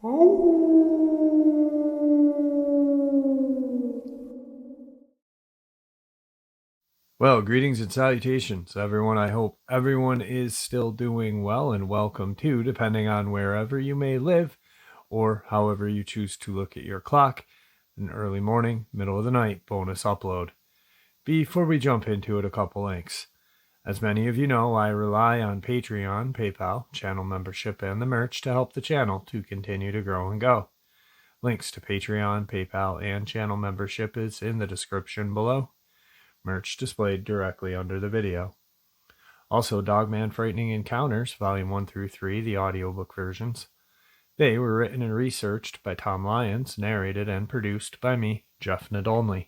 Well, greetings and salutations, everyone. I hope everyone is still doing well, and welcome to, depending on wherever you may live or however you choose to look at your clock, an early morning, middle of the night bonus upload. Before we jump into it, a couple links. As many of you know, I rely on Patreon, PayPal, channel membership, and the merch to help the channel to continue to grow and go. Links to Patreon, PayPal, and channel membership is in the description below. Merch displayed directly under the video. Also, Dogman Frightening Encounters, Volume 1 through 3, the audiobook versions. They were written and researched by Tom Lyons, narrated and produced by me, Jeff Nadolny.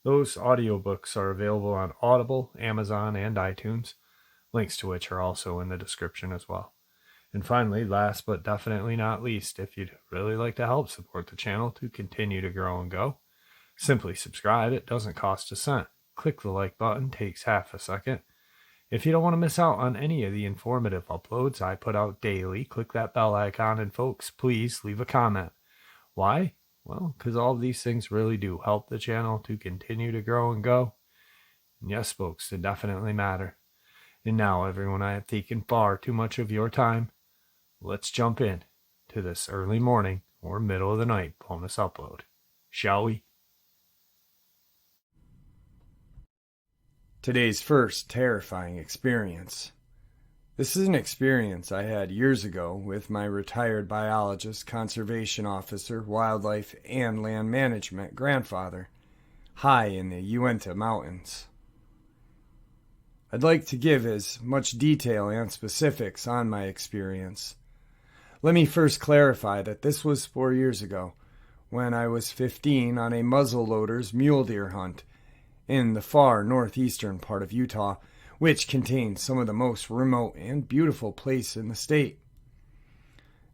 Those audiobooks are available on Audible, Amazon, and iTunes, links to which are also in the description as well. And finally, last but definitely not least, if you'd really like to help support the channel to continue to grow and go, simply subscribe. It doesn't cost a cent. Click the like button, takes half a second. If you don't want to miss out on any of the informative uploads I put out daily, click that bell icon, and folks, please leave a comment. Why? Well, because all of these things really do help the channel to continue to grow and go. And yes, folks, they definitely matter. And now, everyone, I have taken far too much of your time. Let's jump in to this early morning or middle of the night bonus upload, shall we? Today's first terrifying experience. This is an experience I had years ago with my retired biologist, conservation officer, wildlife, and land management grandfather, high in the Uinta Mountains. I'd like to give as much detail and specifics on my experience. Let me first clarify that this was 4 years ago, when I was 15 on a muzzleloader's mule deer hunt in the far northeastern part of Utah, which contains some of the most remote and beautiful places in the state.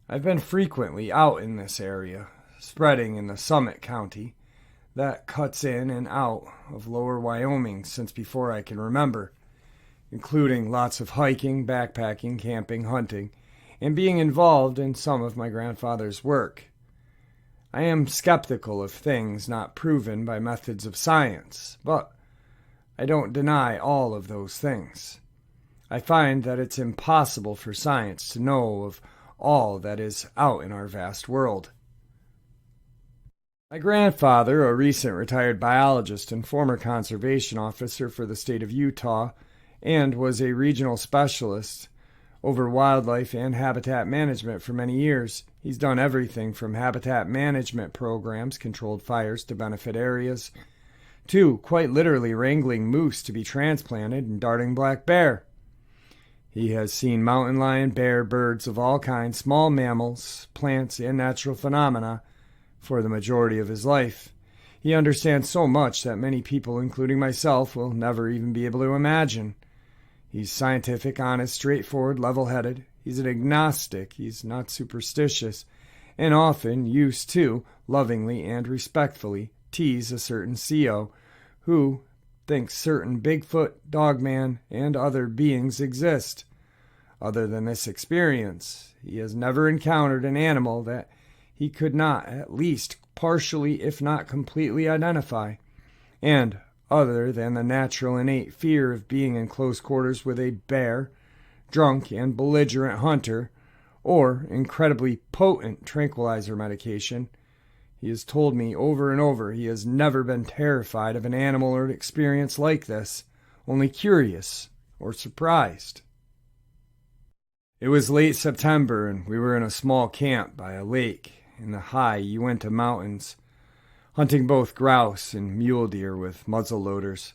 I've been frequently out in this area, spreading in the Summit County that cuts in and out of lower Wyoming since before I can remember, including lots of hiking, backpacking, camping, hunting, and being involved in some of my grandfather's work. I am skeptical of things not proven by methods of science, but I don't deny all of those things. I find that it's impossible for science to know of all that is out in our vast world. My grandfather, a recent retired biologist and former conservation officer for the state of Utah, and was a regional specialist over wildlife and habitat management for many years. He's done everything from habitat management programs, controlled fires to benefit areas, to quite literally wrangling moose to be transplanted and darting black bear. He has seen mountain lion, bear, birds of all kinds, small mammals, plants, and natural phenomena for the majority of his life. He understands so much that many people, including myself, will never even be able to imagine. He's scientific, honest, straightforward, level-headed. He's an agnostic. He's not superstitious, and often used to, lovingly and respectfully, tease a certain CO who thinks certain Bigfoot, Dogman, and other beings exist. Other than this experience, he has never encountered an animal that he could not at least partially, if not completely, identify. And other than the natural innate fear of being in close quarters with a bear, drunk and belligerent hunter, or incredibly potent tranquilizer medication, he has told me over and over he has never been terrified of an animal or an experience like this, only curious or surprised. It was late September, and we were in a small camp by a lake in the high Uinta Mountains, hunting both grouse and mule deer with muzzle loaders.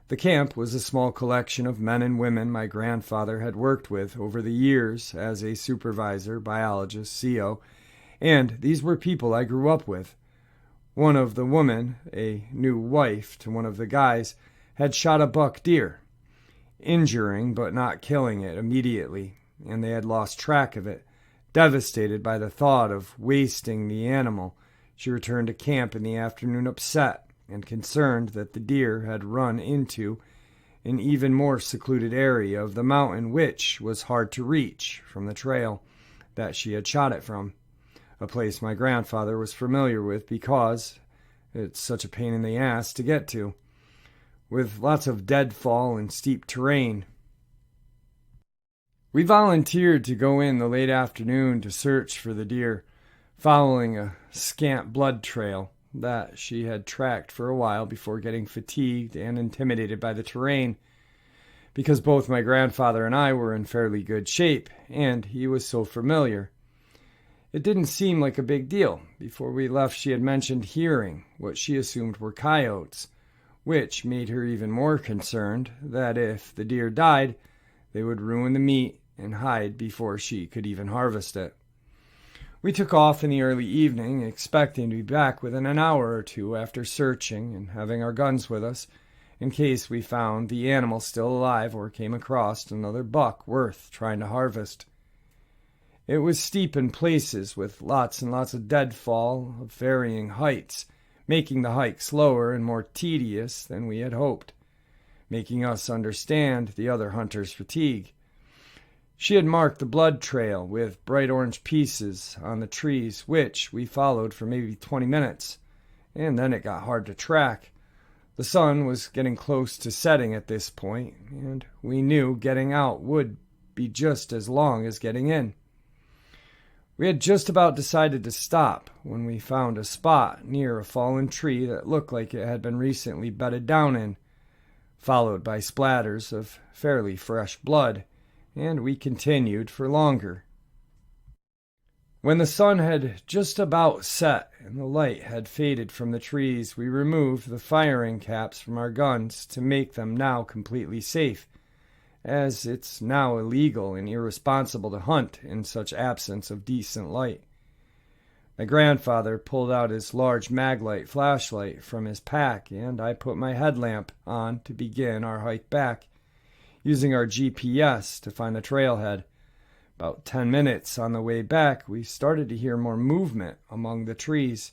The camp was a small collection of men and women my grandfather had worked with over the years as a supervisor, biologist, CO, and these were people I grew up with. One of the women, a new wife to one of the guys, had shot a buck deer, injuring but not killing it immediately, and they had lost track of it. Devastated by the thought of wasting the animal, she returned to camp in the afternoon upset and concerned that the deer had run into an even more secluded area of the mountain which was hard to reach from the trail that she had shot it from. a place my grandfather was familiar with because it's such a pain in the ass to get to, with lots of deadfall and steep terrain. We volunteered to go in the late afternoon to search for the deer, following a scant blood trail that she had tracked for a while before getting fatigued and intimidated by the terrain, because both my grandfather and I were in fairly good shape, and he was so familiar. It didn't seem like a big deal. Before we left, she had mentioned hearing what she assumed were coyotes, which made her even more concerned that if the deer died, they would ruin the meat and hide before she could even harvest it. We took off in the early evening, expecting to be back within an hour or two after searching and having our guns with us, in case we found the animal still alive or came across another buck worth trying to harvest. It was steep in places, with lots and lots of deadfall of varying heights, making the hike slower and more tedious than we had hoped, making us understand the other hunters' fatigue. She had marked the blood trail with bright orange pieces on the trees, which we followed for maybe 20 minutes, and then it got hard to track. The sun was getting close to setting at this point, and we knew getting out would be just as long as getting in. We had just about decided to stop when we found a spot near a fallen tree that looked like it had been recently bedded down in, followed by splatters of fairly fresh blood, and we continued for longer. When the sun had just about set and the light had faded from the trees, we removed the firing caps from our guns to make them now completely safe, as it's now illegal and irresponsible to hunt in such absence of decent light. My grandfather pulled out his large Maglite flashlight from his pack, and I put my headlamp on to begin our hike back, using our GPS to find the trailhead. About 10 minutes on the way back, we started to hear more movement among the trees.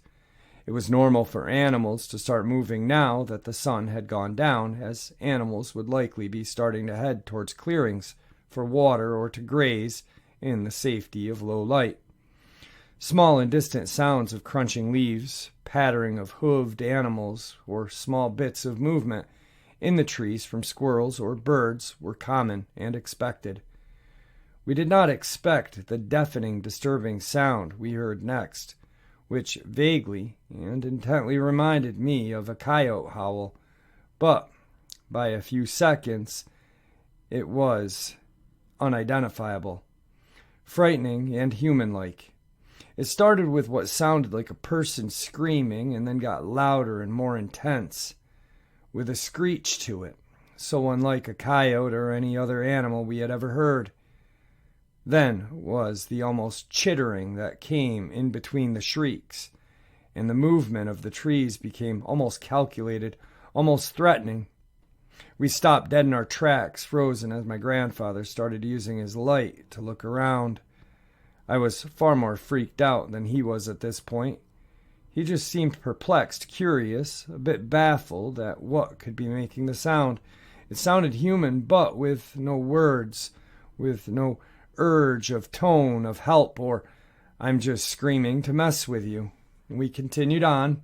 It was normal for animals to start moving now that the sun had gone down, as animals would likely be starting to head towards clearings for water or to graze in the safety of low light. Small and distant sounds of crunching leaves, pattering of hooved animals, or small bits of movement in the trees from squirrels or birds were common and expected. We did not expect the deafening, disturbing sound we heard next, which vaguely and intently reminded me of a coyote howl, but by a few seconds it was unidentifiable, frightening and human-like. It started with what sounded like a person screaming and then got louder and more intense, with a screech to it, so unlike a coyote or any other animal we had ever heard. Then was the almost chittering that came in between the shrieks, and the movement of the trees became almost calculated, almost threatening. We stopped dead in our tracks, frozen, as my grandfather started using his light to look around. I was far more freaked out than he was at this point. He just seemed perplexed, curious, a bit baffled at what could be making the sound. It sounded human, but with no words, with no urge of tone of help or "I'm just screaming to mess with you." And we continued on.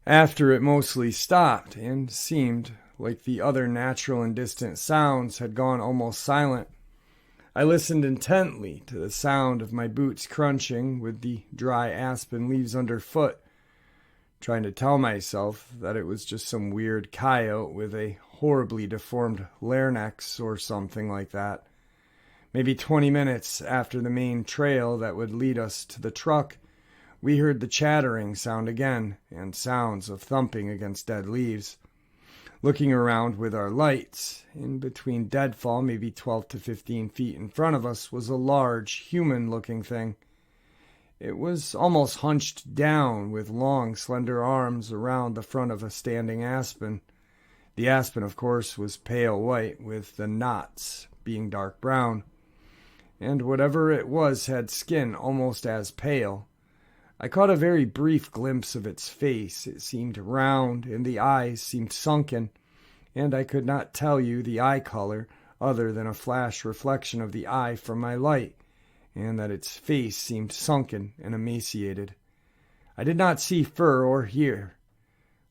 After it mostly stopped and seemed like the other natural and distant sounds had gone almost silent, I listened intently to the sound of my boots crunching with the dry aspen leaves underfoot, trying to tell myself that it was just some weird coyote with a horribly deformed larynx or something like that. Maybe 20 minutes after the main trail that would lead us to the truck, we heard the chattering sound again and sounds of thumping against dead leaves. Looking around with our lights, in between deadfall, maybe 12 to 15 feet in front of us, was a large, human-looking thing. It was almost hunched down with long, slender arms around the front of a standing aspen. The aspen, of course, was pale white, with the knots being dark brown. And whatever it was had skin almost as pale. I caught a very brief glimpse of its face. It seemed round, and the eyes seemed sunken, and I could not tell you the eye color other than a flash reflection of the eye from my light, and that its face seemed sunken and emaciated. I did not see fur or hair.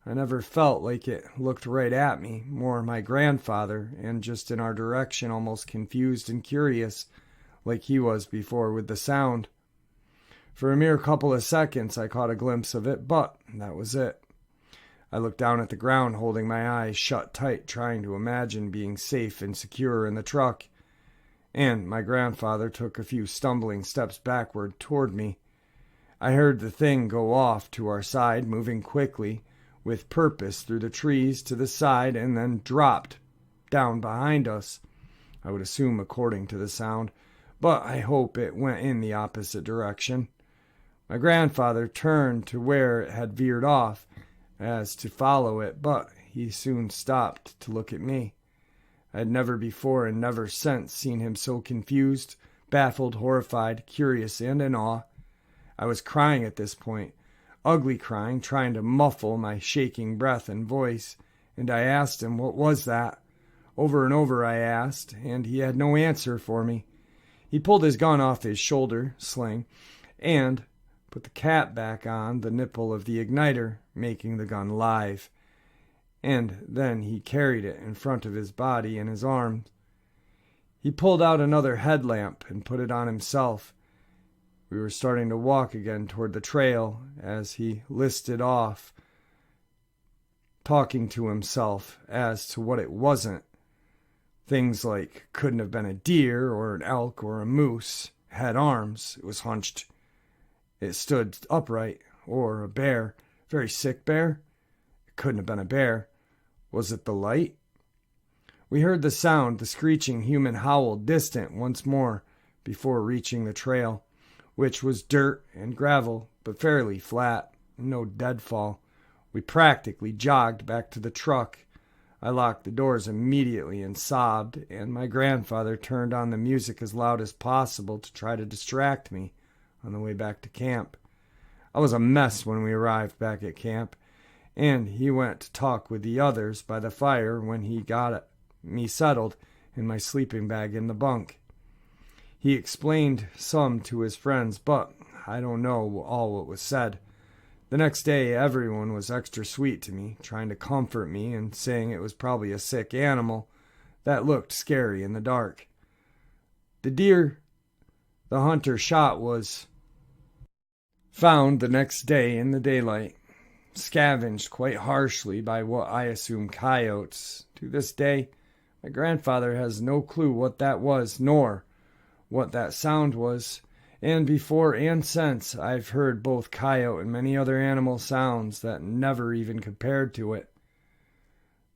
I never felt like it looked right at me, more my grandfather, and just in our direction, almost confused and curious, like he was before with the sound. For a mere couple of seconds I caught a glimpse of it, but that was it. I looked down at the ground, holding my eyes shut tight, trying to imagine being safe and secure in the truck. And my grandfather took a few stumbling steps backward toward me. I heard the thing go off to our side, moving quickly, with purpose through the trees to the side, and then dropped down behind us. I would assume according to the sound, but I hope it went in the opposite direction. My grandfather turned to where it had veered off, as to follow it, but he soon stopped to look at me. I had never before and never since seen him so confused, baffled, horrified, curious, and in awe. I was crying at this point, ugly crying, trying to muffle my shaking breath and voice, and I asked him, what was that? Over and over I asked, and he had no answer for me. He pulled his gun off his shoulder sling and put the cap back on the nipple of the igniter, making the gun live. And then he carried it in front of his body in his arms. He pulled out another headlamp and put it on himself. We were starting to walk again toward the trail as he listed off, talking to himself as to what it wasn't. Things like couldn't have been a deer or an elk or a moose. It had arms. It was hunched. It stood upright. Or a bear. Very sick bear. It couldn't have been a bear. Was it the light? We heard the sound, the screeching human howl, distant once more before reaching the trail, which was dirt and gravel, but fairly flat, no deadfall. We practically jogged back to the truck. I locked the doors immediately and sobbed, and my grandfather turned on the music as loud as possible to try to distract me on the way back to camp. I was a mess when we arrived back at camp, and he went to talk with the others by the fire when he got me settled in my sleeping bag in the bunk. He explained some to his friends, but I don't know all what was said. The next day, everyone was extra sweet to me, trying to comfort me and saying it was probably a sick animal that looked scary in the dark. The deer the hunter shot was found the next day in the daylight, scavenged quite harshly by what I assume coyotes. To this day, my grandfather has no clue what that was, nor what that sound was. And before and since, I've heard both coyote and many other animal sounds that never even compared to it.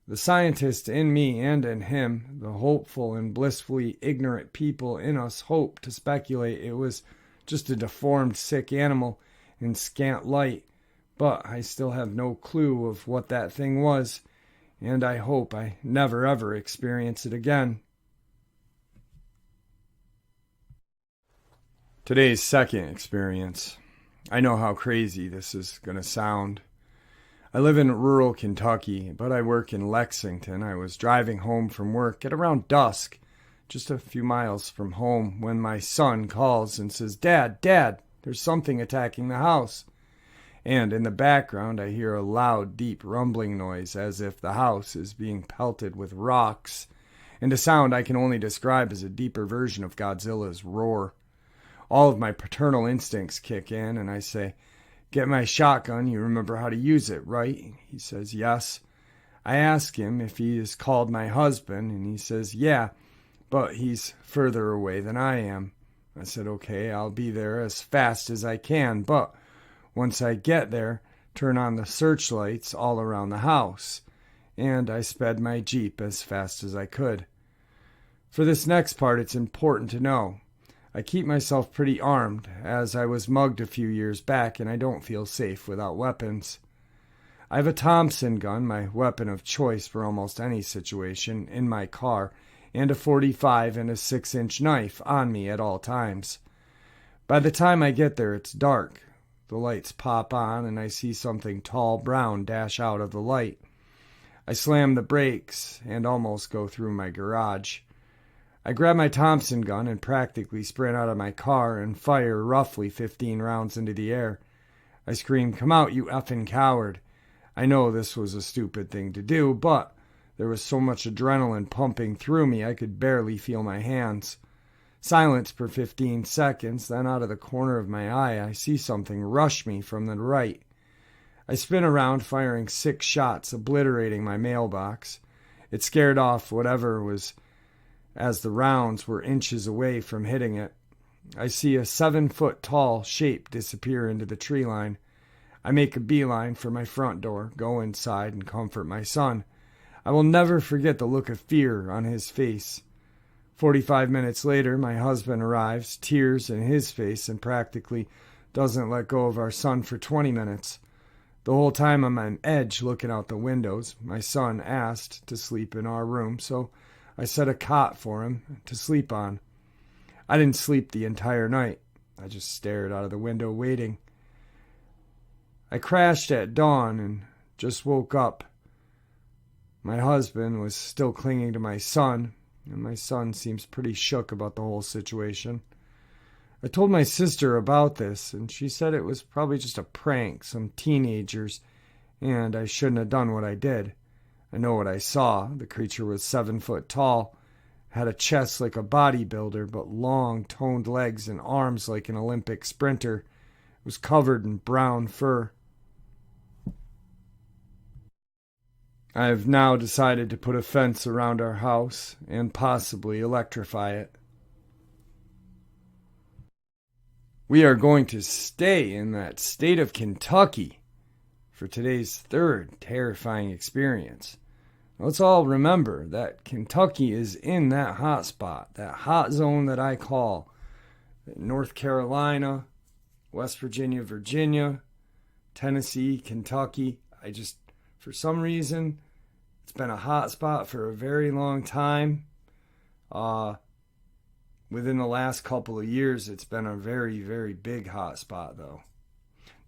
The scientist in me and in him, the hopeful and blissfully ignorant people in us, hope to speculate it was just a deformed, sick animal in scant light, but I still have no clue of what that thing was, and I hope I never ever experience it again. Today's second experience. I know how crazy this is going to sound. I live in rural Kentucky, but I work in Lexington. I was driving home from work at around dusk, just a few miles from home, when my son calls and says, Dad, there's something attacking the house. And in the background, I hear a loud, deep rumbling noise as if the house is being pelted with rocks, and a sound I can only describe as a deeper version of Godzilla's roar. All of my paternal instincts kick in, and I say, Get my shotgun, you remember how to use it, right? He says, yes. I ask him if he has called my husband, and he says, yeah, but he's further away than I am. I said, okay, I'll be there as fast as I can, but once I get there, turn on the searchlights all around the house. And I sped my Jeep as fast as I could. For this next part, it's important to know I keep myself pretty armed, as I was mugged a few years back, and I don't feel safe without weapons. I have a Thompson gun, my weapon of choice for almost any situation, in my car, and a .45 and a 6-inch knife on me at all times. By the time I get there, it's dark. The lights pop on, and I see something tall brown dash out of the light. I slam the brakes and almost go through my garage. I grab my Thompson gun and practically sprint out of my car and fire roughly 15 rounds into the air. I scream, "Come out, you effing coward." I know this was a stupid thing to do, but there was so much adrenaline pumping through me I could barely feel my hands. Silence for 15 seconds, then out of the corner of my eye I see something rush me from the right. I spin around, firing 6 shots, obliterating my mailbox. It scared off whatever was, as the rounds were inches away from hitting it. I see a 7-foot-tall shape disappear into the tree line. I make a beeline for my front door, go inside, and comfort my son. I will never forget the look of fear on his face. 45 minutes later, my husband arrives, tears in his face, and practically doesn't let go of our son for 20 minutes. The whole time I'm on edge looking out the windows. My son asked to sleep in our room, so I set a cot for him to sleep on. I didn't sleep the entire night. I just stared out of the window waiting. I crashed at dawn and just woke up. My husband was still clinging to my son, and my son seems pretty shook about the whole situation. I told my sister about this, and she said it was probably just a prank, some teenagers, and I shouldn't have done what I did. I know what I saw. The creature was 7 foot tall, had a chest like a bodybuilder, but long, toned legs and arms like an Olympic sprinter. It was covered in brown fur. I have now decided to put a fence around our house and possibly electrify it. We are going to stay in that state of Kentucky for today's third terrifying experience. Let's all remember that Kentucky is in that hot spot, that hot zone that I call North Carolina, West Virginia, Virginia, Tennessee, Kentucky. For some reason, it's been a hot spot for a very long time. Within the last couple of years, it's been a very, very big hot spot, though.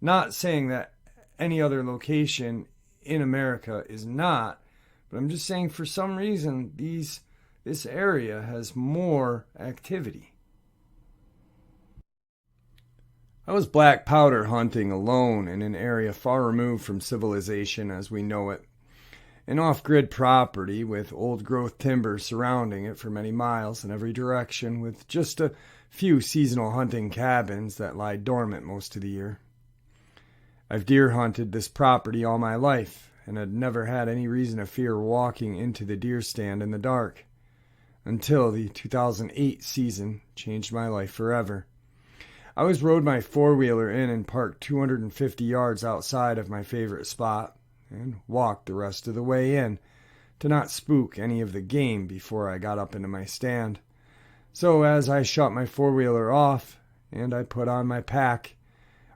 Not saying that any other location in America is not, but I'm just saying for some reason this area has more activity. I was black powder hunting alone in an area far removed from civilization as we know it. An off-grid property with old-growth timber surrounding it for many miles in every direction, with just a few seasonal hunting cabins that lie dormant most of the year. I've deer hunted this property all my life, and had never had any reason to fear walking into the deer stand in the dark, until the 2008 season changed my life forever. I always rode my four-wheeler in and parked 250 yards outside of my favorite spot, and walked the rest of the way in, to not spook any of the game before I got up into my stand. So as I shut my four-wheeler off, and I put on my pack,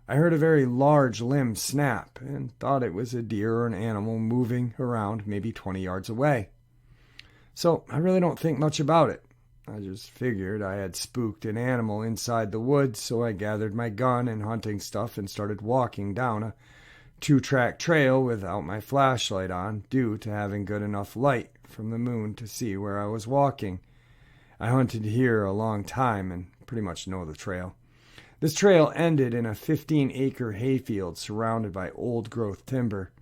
I heard a very large limb snap, and thought it was a deer or an animal moving around maybe 20 yards away. So I really don't think much about it. I just figured I had spooked an animal inside the woods, so I gathered my gun and hunting stuff and started walking down a 2-track trail without my flashlight on, due to having good enough light from the moon to see where I was walking. I hunted here a long time and pretty much know the trail. This trail ended in a 15-acre hayfield surrounded by old-growth timber.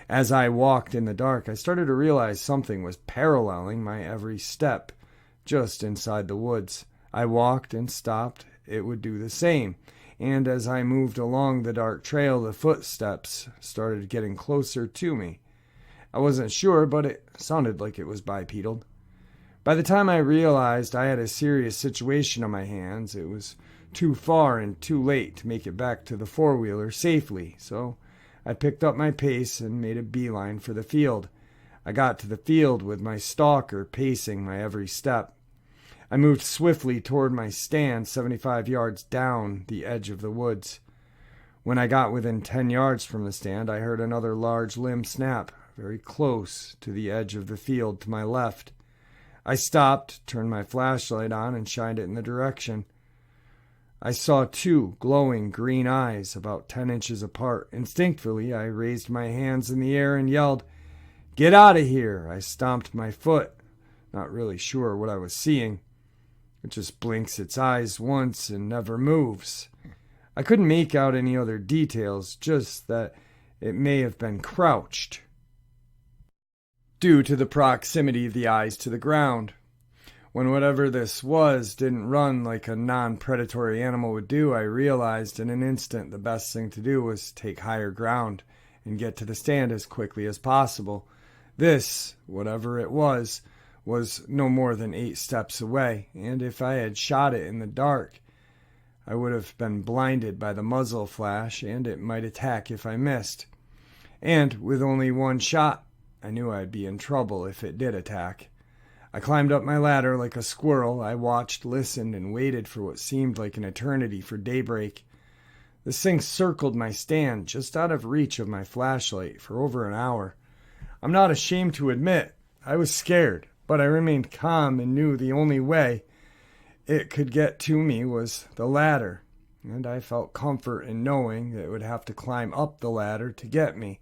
As I walked in the dark, I started to realize something was paralleling my every step just inside the woods. I walked and stopped. It would do the same. And as I moved along the dark trail, the footsteps started getting closer to me. I wasn't sure, but it sounded like it was bipedal. By the time I realized I had a serious situation on my hands, it was too far and too late to make it back to the four-wheeler safely, so I picked up my pace and made a beeline for the field. I got to the field with my stalker pacing my every step. I moved swiftly toward my stand 75 yards down the edge of the woods. When I got within 10 yards from the stand, I heard another large limb snap, very close to the edge of the field to my left. I stopped, turned my flashlight on, and shined it in the direction. I saw 2 glowing green eyes about 10 inches apart. Instinctively, I raised my hands in the air and yelled, "Get out of here!" I stomped my foot, not really sure what I was seeing. It just blinks its eyes once and never moves. I couldn't make out any other details, just that it may have been crouched, due to the proximity of the eyes to the ground. When whatever this was didn't run like a non-predatory animal would do, I realized in an instant the best thing to do was take higher ground and get to the stand as quickly as possible. This, whatever it was no more than 8 steps away, and if I had shot it in the dark, I would have been blinded by the muzzle flash, and it might attack if I missed. And with only one shot, I knew I'd be in trouble if it did attack. I climbed up my ladder like a squirrel. I watched, listened, and waited for what seemed like an eternity for daybreak. This thing circled my stand, just out of reach of my flashlight, for over an hour. I'm not ashamed to admit, I was scared, but I remained calm and knew the only way it could get to me was the ladder, and I felt comfort in knowing that it would have to climb up the ladder to get me.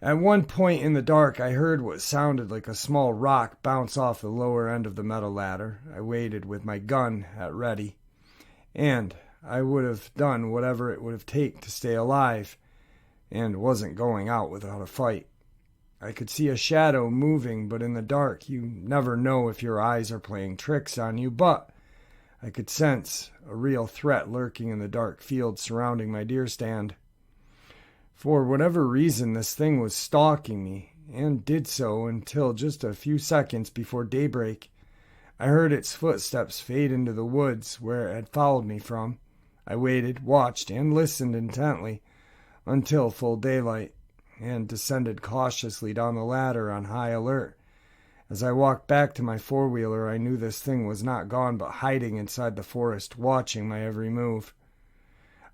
At one point in the dark, I heard what sounded like a small rock bounce off the lower end of the metal ladder. I waited with my gun at ready, and I would have done whatever it would have taken to stay alive, and wasn't going out without a fight. I could see a shadow moving, but in the dark, you never know if your eyes are playing tricks on you, but I could sense a real threat lurking in the dark field surrounding my deer stand. For whatever reason, this thing was stalking me, and did so until just a few seconds before daybreak. I heard its footsteps fade into the woods where it had followed me from. I waited, watched, and listened intently until full daylight, and descended cautiously down the ladder on high alert. As I walked back to my four-wheeler, I knew this thing was not gone but hiding inside the forest, watching my every move.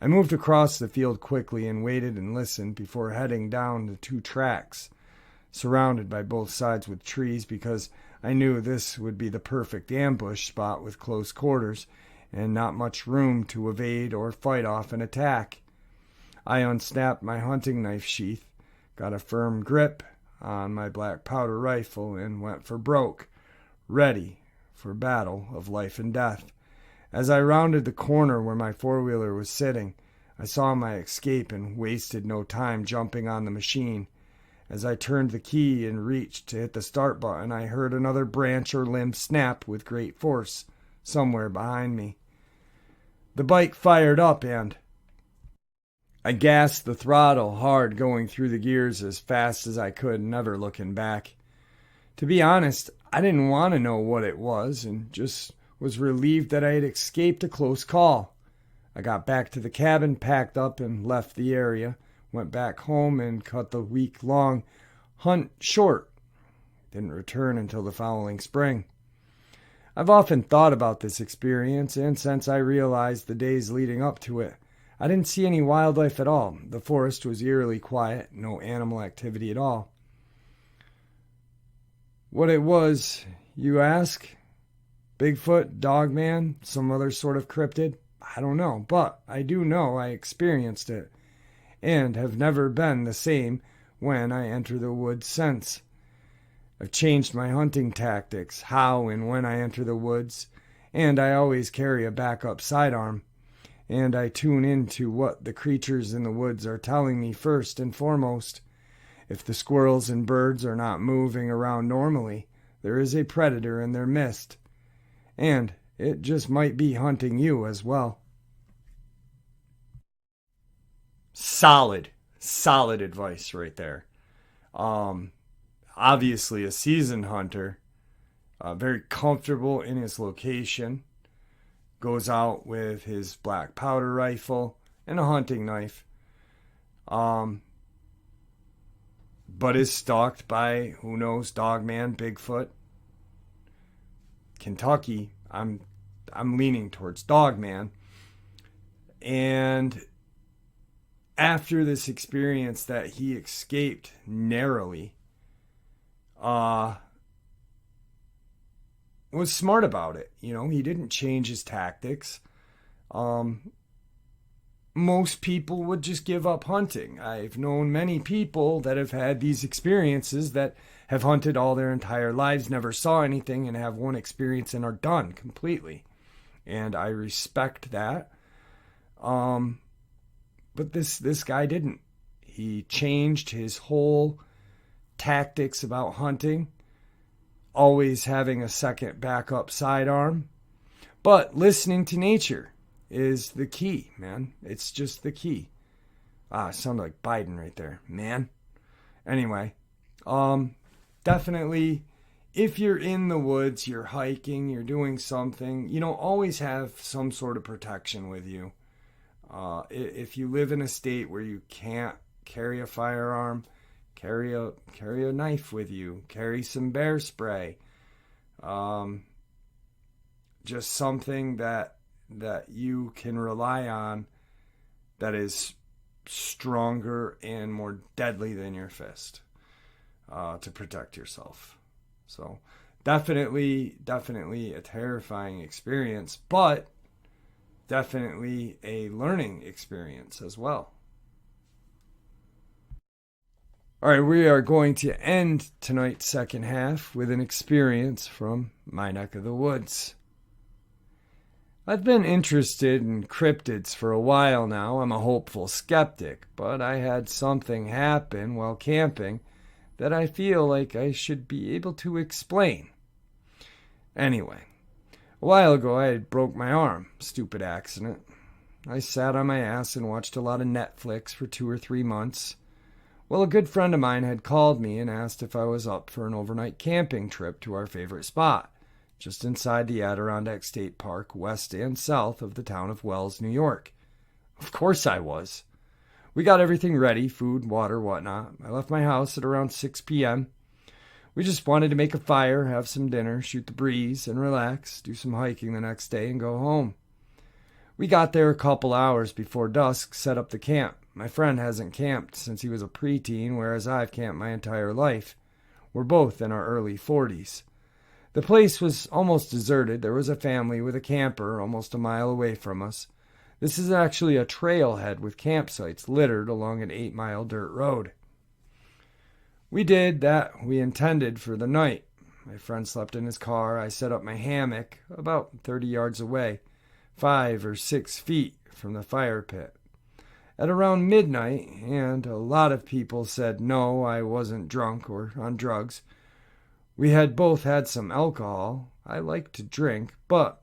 I moved across the field quickly and waited and listened before heading down the 2 tracks, surrounded by both sides with trees, because I knew this would be the perfect ambush spot with close quarters and not much room to evade or fight off an attack. I unsnapped my hunting knife sheath, got a firm grip on my black powder rifle, and went for broke, ready for battle of life and death. As I rounded the corner where my four-wheeler was sitting, I saw my escape and wasted no time jumping on the machine. As I turned the key and reached to hit the start button, I heard another branch or limb snap with great force somewhere behind me. The bike fired up and I gasped the throttle hard, going through the gears as fast as I could, never looking back. To be honest, I didn't want to know what it was and just was relieved that I had escaped a close call. I got back to the cabin, packed up, and left the area. Went back home and cut the week-long hunt short. Didn't return until the following spring. I've often thought about this experience, and since I realized the days leading up to it, I didn't see any wildlife at all. The forest was eerily quiet, no animal activity at all. What it was, you ask? Bigfoot, Dogman, some other sort of cryptid? I don't know, but I do know I experienced it, and have never been the same when I enter the woods since. I've changed my hunting tactics, how and when I enter the woods, and I always carry a backup sidearm, and I tune into what the creatures in the woods are telling me first and foremost. If the squirrels and birds are not moving around normally, there is a predator in their midst. And it just might be hunting you as well. Solid advice right there. Obviously a seasoned hunter, very comfortable in his location, goes out with his black powder rifle and a hunting knife, but is stalked by, who knows, Dogman, Bigfoot. Kentucky, I'm leaning towards Dogman. And after this experience that he escaped narrowly, was smart about it. You know, he didn't change his tactics. Most people would just give up hunting. I've known many people that have had these experiences that have hunted all their entire lives, never saw anything, and have one experience and are done completely. And I respect that. But this guy didn't. He changed his whole tactics about hunting, always having a second backup sidearm. But listening to nature is the key, man. It's just the key. It sounded like Biden right there, man. Anyway, definitely, if you're in the woods, you're hiking, you're doing something, always have some sort of protection with you. If you live in a state where you can't carry a firearm, carry a knife with you, carry some bear spray, just something that you can rely on that is stronger and more deadly than your fist, to protect yourself. So definitely a terrifying experience, but definitely a learning experience as well. All right, we are going to end tonight's second half with an experience from my neck of the woods. I've been interested in cryptids for a while now. I'm a hopeful skeptic, but I had something happen while camping that I feel like I should be able to explain. Anyway, a while ago I broke my arm. Stupid accident. I sat on my ass and watched a lot of Netflix for 2 or 3 months. Well, a good friend of mine had called me and asked if I was up for an overnight camping trip to our favorite spot, just inside the Adirondack State Park, west and south of the town of Wells, New York. Of course I was. We got everything ready, food, water, whatnot. I left my house at around 6 p.m. We just wanted to make a fire, have some dinner, shoot the breeze, and relax, do some hiking the next day, and go home. We got there a couple hours before dusk, set up the camp. My friend hasn't camped since he was a preteen, whereas I've camped my entire life. We're both in our early 40s. The place was almost deserted. There was a family with a camper almost a mile away from us. This is actually a trailhead with campsites littered along an 8-mile dirt road. We did that we intended for the night. My friend slept in his car. I set up my hammock about 30 yards away, 5 or 6 feet from the fire pit. At around midnight, and a lot of people said no, I wasn't drunk or on drugs. We had both had some alcohol. I like to drink, but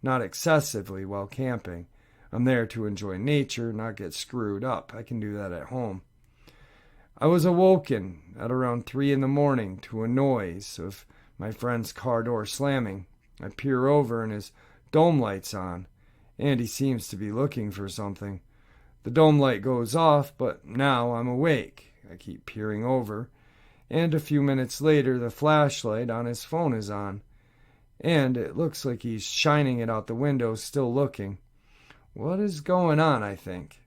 not excessively while camping. I'm there to enjoy nature, not get screwed up. I can do that at home. I was awoken at around 3 in the morning to a noise of my friend's car door slamming. I peer over and his dome light's on, and he seems to be looking for something. The dome light goes off, but now I'm awake. I keep peering over, and a few minutes later the flashlight on his phone is on, and it looks like he's shining it out the window, still looking. What is going on, I think?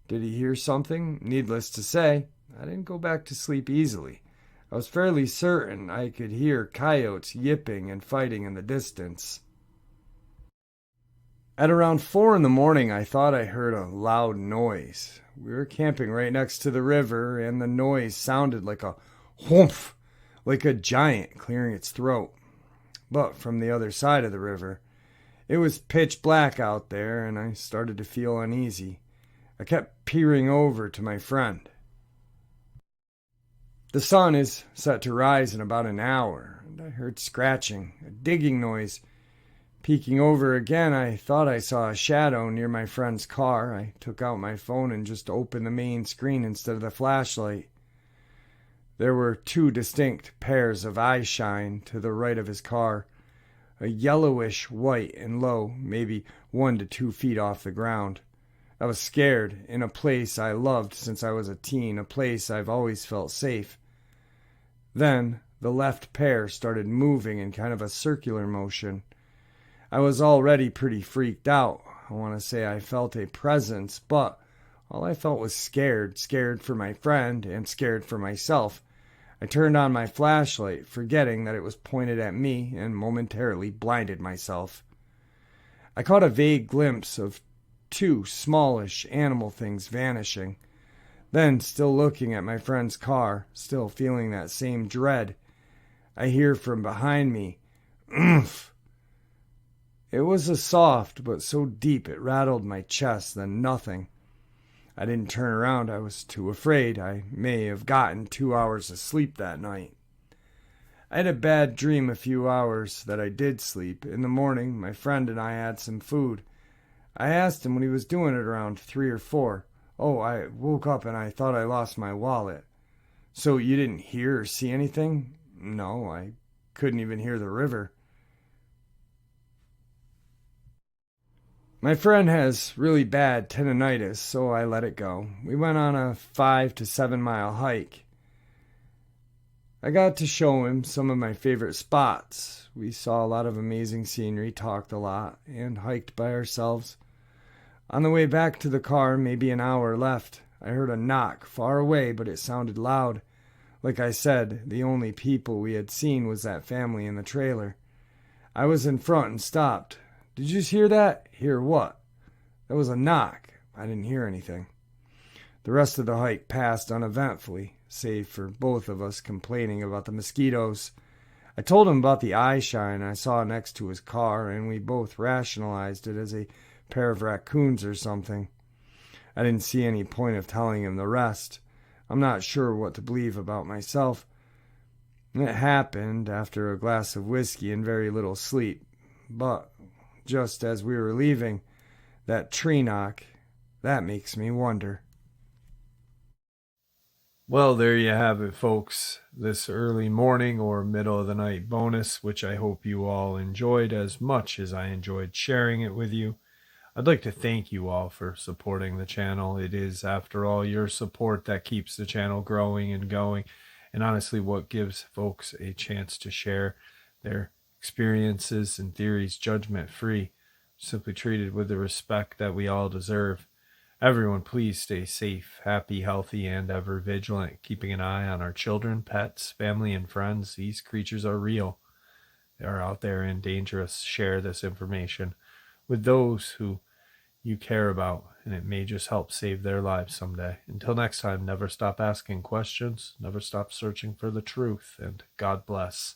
Did he hear something? Needless to say, I didn't go back to sleep easily. I was fairly certain I could hear coyotes yipping and fighting in the distance. At around 4 in the morning, I thought I heard a loud noise. We were camping right next to the river, and the noise sounded like a whoomph, like a giant clearing its throat. But from the other side of the river. It was pitch black out there, and I started to feel uneasy. I kept peering over to my friend. The sun is set to rise in about an hour, and I heard scratching, a digging noise. Peeking over again, I thought I saw a shadow near my friend's car. I took out my phone and just opened the main screen instead of the flashlight. There were 2 distinct pairs of eye shine to the right of his car, a yellowish white and low, maybe 1 to 2 feet off the ground. I was scared, in a place I loved since I was a teen, a place I've always felt safe. Then the left pair started moving in kind of a circular motion. I was already pretty freaked out. I want to say I felt a presence, but all I felt was scared for my friend and scared for myself. I turned on my flashlight, forgetting that it was pointed at me, and momentarily blinded myself. I caught a vague glimpse of 2 smallish animal things vanishing. Then, still looking at my friend's car, still feeling that same dread, I hear from behind me, "Oomph." It was a soft, but so deep it rattled my chest, then nothing. I didn't turn around. I was too afraid. I may have gotten 2 hours of sleep that night. I had a bad dream a few hours that I did sleep. In the morning, my friend and I had some food. I asked him what he was doing at around 3 or 4. Oh, I woke up and I thought I lost my wallet. So you didn't hear or see anything? No, I couldn't even hear the river. My friend has really bad tendonitis, so I let it go. We went on a 5 to 7 mile hike. I got to show him some of my favorite spots. We saw a lot of amazing scenery, talked a lot, and hiked by ourselves. On the way back to the car, maybe an hour left, I heard a knock far away, but it sounded loud. Like I said, the only people we had seen was that family in the trailer. I was in front and stopped. Did you just hear that? Hear what? That was a knock. I didn't hear anything. The rest of the hike passed uneventfully, save for both of us complaining about the mosquitoes. I told him about the eye shine I saw next to his car, and we both rationalized it as a pair of raccoons or something. I didn't see any point of telling him the rest. I'm not sure what to believe about myself. It happened after a glass of whiskey and very little sleep. But just as we were leaving, that tree knock, that makes me wonder. Well, there you have it, folks. This early morning or middle of the night bonus, which I hope you all enjoyed as much as I enjoyed sharing it with you. I'd like to thank you all for supporting the channel. It is, after all, your support that keeps the channel growing and going, and honestly what gives folks a chance to share their experiences and theories judgment-free, simply treated with the respect that we all deserve. Everyone, please stay safe, happy, healthy, and ever vigilant, keeping an eye on our children, pets, family, and friends. These creatures are real. They are out there and dangerous. Share this information with those who you care about, and it may just help save their lives someday. Until next time, never stop asking questions, never stop searching for the truth, and God bless.